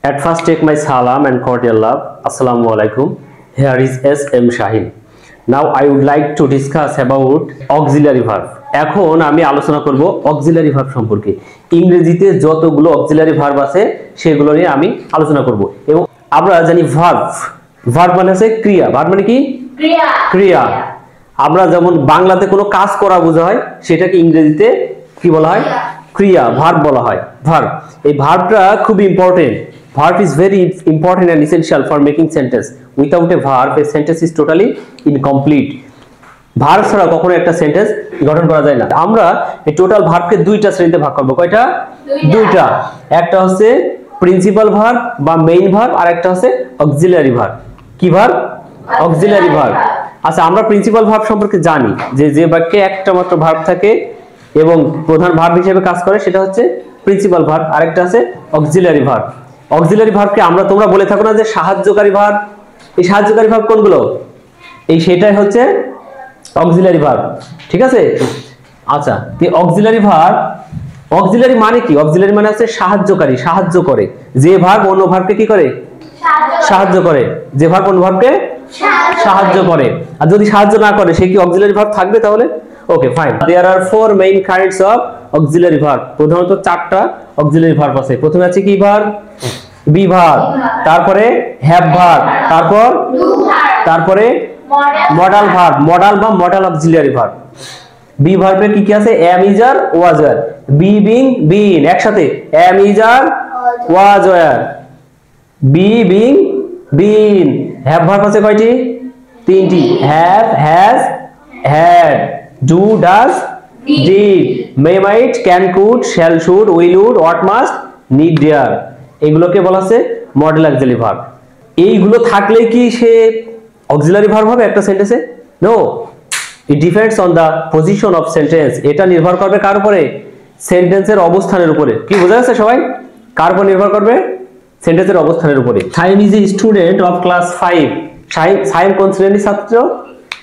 At first, take my salam and cordial love. Assalamu alaikum. Here is S.M. Shaheen. Now, I would like to discuss about auxiliary verb. এখন আমি আলোচনা করব auxiliary verb সম্পর্কে। ইংরেজিতে যতগুলো auxiliary verb আছে সেগুলো নিয়ে আমি আলোচনা করব। এবং আমরা জানি verb মানে হচ্ছে ক্রিয়া। verb মানে কি? ক্রিয়া। আমরা যেমন বাংলাতে কোনো কাজ করা বোঝা হয় সেটাকে ইংরেজিতে কি বলা হয়? ক্রিয়া, verb বলা হয়। verb এই ভার্বটা খুব important. Verb is very important and essential for making sentence. Without a verb, a sentence is totally incomplete. Verb ছাড়া কখনো একটা সেন্টেন্স গঠন করা যায় না। আমরা এই টোটাল ভার্বকে দুইটা শ্রেণীতে ভাগ করব। কয়টা? দুইটা। একটা হচ্ছে প্রিন্সিপাল ভার্ব বা মেইন ভার্ব, আর একটা হচ্ছে অক্সিলারি ভার্ব। কি ভার্ব? Auxiliary verb. আচ্ছা, আমরা প্রিন্সিপাল ভার্ব সম্পর্কে জানি যে বাক্যে একটা মাত্র ভার্ব থাকে এবং প্রধান ভার্ব হিসেবে কাজ করে সেটা হচ্ছে প্রিন্সিপাল ভার্ব, আর একটা আছে অক্সিলারি ভার্ব। অক্সিলারি ভার্বকে তোমরা বলে থাকো না যে সাহায্যকারী ভার্ব। এই সাহায্যকারী ভার্ব কোনগুলো? সেটাই হচ্ছে অক্সিলারি ভার্ব। ঠিক আছে? আচ্ছা, এই অক্সিলারি ভার্ব, অক্সিলারি মানে কি? অক্সিলারি মানে হচ্ছে সাহায্যকারী, সাহায্য করে। যে ভার্ব অন্য ভার্বকে কি করে? সাহায্য করে। যে ভার্ব অন্য ভার্বকে সাহায্য করে। আর যদি সাহায্য না করে সে কি অক্সিলারি ভার্ব থাকবে তাহলে? Okay, fine. There are 4 main kinds of auxiliary verb. প্রধানত 4টা অক্সিলারি ভার্ব আছে। প্রথমে আছে কি ভার্ব? বি ভার্ব, তারপরে হ্যাভ ভার্ব, তারপরে মডাল ভার্ব, মডাল বা মডাল অক্সিলারি ভার্ব। বি ভার্বে কি কি আছে? Am, is, are, was, were. Be, being, been, একসাথে am, is, are, was, were. Be, being, been. Have verb আছে কয়টি? 3টি। Have, has, had, do, does, did, May, might, can, could, shall, should, will, would, ought, must, need, dare. এগুলোকে বলা আছে modal auxiliary verb. এইগুলো থাকলে কি সে auxiliary verb হবে একটা সেন্টেন্সে? No, it depends on the position of sentence. এটা নির্ভর করবে কার উপরে? সেন্টেন্সের অবস্থানের উপরে। কি বোঝা যাচ্ছে সবাই? কার উপর নির্ভর করবে? সেন্টেন্সের অবস্থানের উপরে। Saim is a student of class 5। Saim কোন শ্রেণীর ছাত্র?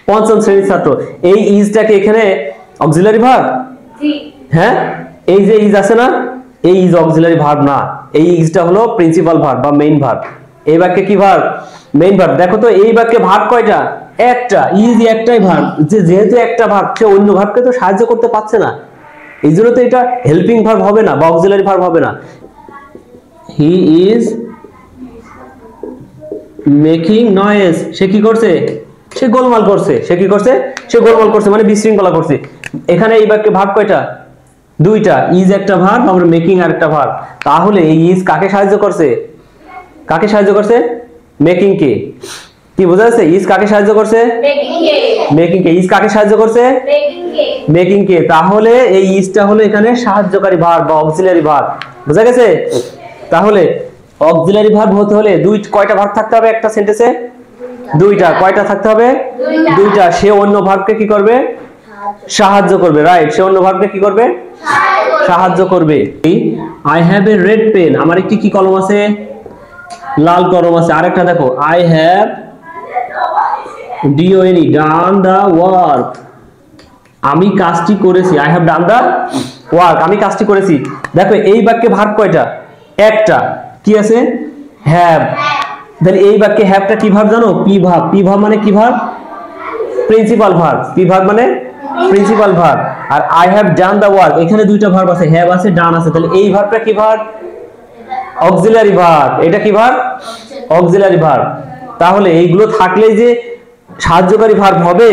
পঞ্চম শ্রেণীর ছাত্র। এই ইজটাকে এখানে অক্সিলারি ভার্ব? হ্যাঁ, এই যে ইজ আছে না, এই ইজ অক্সিলারি ভার্ব না। এই ইজটা হলো প্রিন্সিপাল ভার্ব বা মেইন ভার্ব। এই বাক্যে কি ভার্ব? Main verb. দেখো তো এই বাক্যে ভার্ব কয়টা? একটা। ইজ একটাই ভার্ব। যেহেতু একটা ভার্ব, সে অন্য ভার্বকে তো সাহায্য করতে পারছে না, এই জন্য তো এটা হেল্পিং ভার্ব হবে না বা অক্সিলারি ভার্ব হবে না। He is making noise. সে কি করছে? সে গোলমাল করছে। সে কি করছে? সে গোলমাল করছে মানে বিশৃঙ্খলা করছে। এখানে এই বাক্যে ভার্ব কয়টা? দুইটা। ইজ একটা ভার্ব, আমরা মেকিং আর একটা ভার্ব। তাহলে এই ইজ কাকে সাহায্য করছে? কাকে সাহায্য করছে? মেকিং কে। কি বোঝা যাচ্ছে? ইজ কাকে সাহায্য করছে? Making K. ইজ কাকে সাহায্য করছে? মেকিং কে। তাহলে এই ইজটা হলো এখানে সাহায্যকারী ভার্ব বা অক্সিলারি ভার্ব। বোঝা গেছে? তাহলে অক্সিলারি ভার্ব হতে হলে কয়টা ভার্ব থাকতে হবে একটা সেন্টেন্সে? দুইটা। কয়টা থাকতে হবে? দুইটা। সে অন্য ভার্বকে কি করবে? সাহায্য করবে। রাইট, সে অন্য ভার্বকে কি করবে? সাহায্য করবে। I have a red pen. আমার একটি কি কলম আছে? লাল কলম আছে। আরেকটা দেখো, I have D O N E done the work. আমি কাজটি করেছি। I have done the work. আমি কাজটি করেছি। দেখো এই বাক্যে ভার্ব কয়টা? একটা। কি আছে? হ্যাভ। তাহলে এই বাক্যে হ্যাভটা কি ভার্ব জানো? P verb. পি ভার্ব মানে কি verb? Principal verb. P verb মানে প্রিন্সিপাল ভার্ব। আর I have done the work, এখানে দুইটা ভার্ব আছে, হ্যাভ আছে, ডান আছে। তাহলে এই ভার্বটা কি ভার্ব? Auxiliary verb. এটা কি ভার্ব? Auxiliary verb. তাহলে এইগুলো থাকলেই যে সাহায্যকারী ভার্ব হবে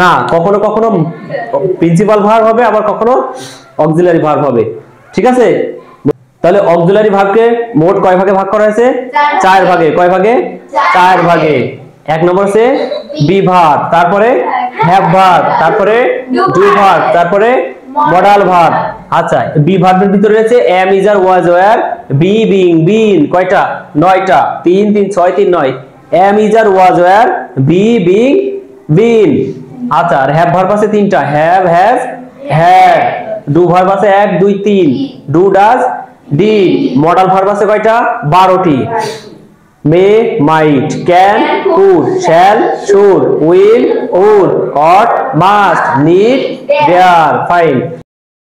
না, কখনো কখনো প্রিন্সিপাল ভার্ব হবে, আবার কখনো অক্সিলারি ভার্ব হবে। ঠিক আছে? তাহলে অক্সিলারি ভার্বকে মোট কয় ভাগে ভাগ করা হয়েছে? 4 ভাগে। কয় ভাগে? 4 ভাগে। এক নম্বর হচ্ছে বি ভার্ব, তারপরে হ্যাভ ভার্ব, তারপরে ডু ভার্ব, তারপরে মডাল ভার্ব। আচ্ছা, বি ভার্বের ভিতরে রয়েছে am, is, are, was, were, be, being, been. কয়টা? 9টা। 3 3 6 3 9। Am, is, are, was, were, be, being, been. আচ্ছা, আর হ্যাভ ভার্ব আছে 3টা। Have, has, had. Do verb আছে 1 2 3। Do, does, did. Modal verb আছে কয়টা? 12টি। May, might, can, could, shall, should, will, would, ought, must, need, dare. Fine.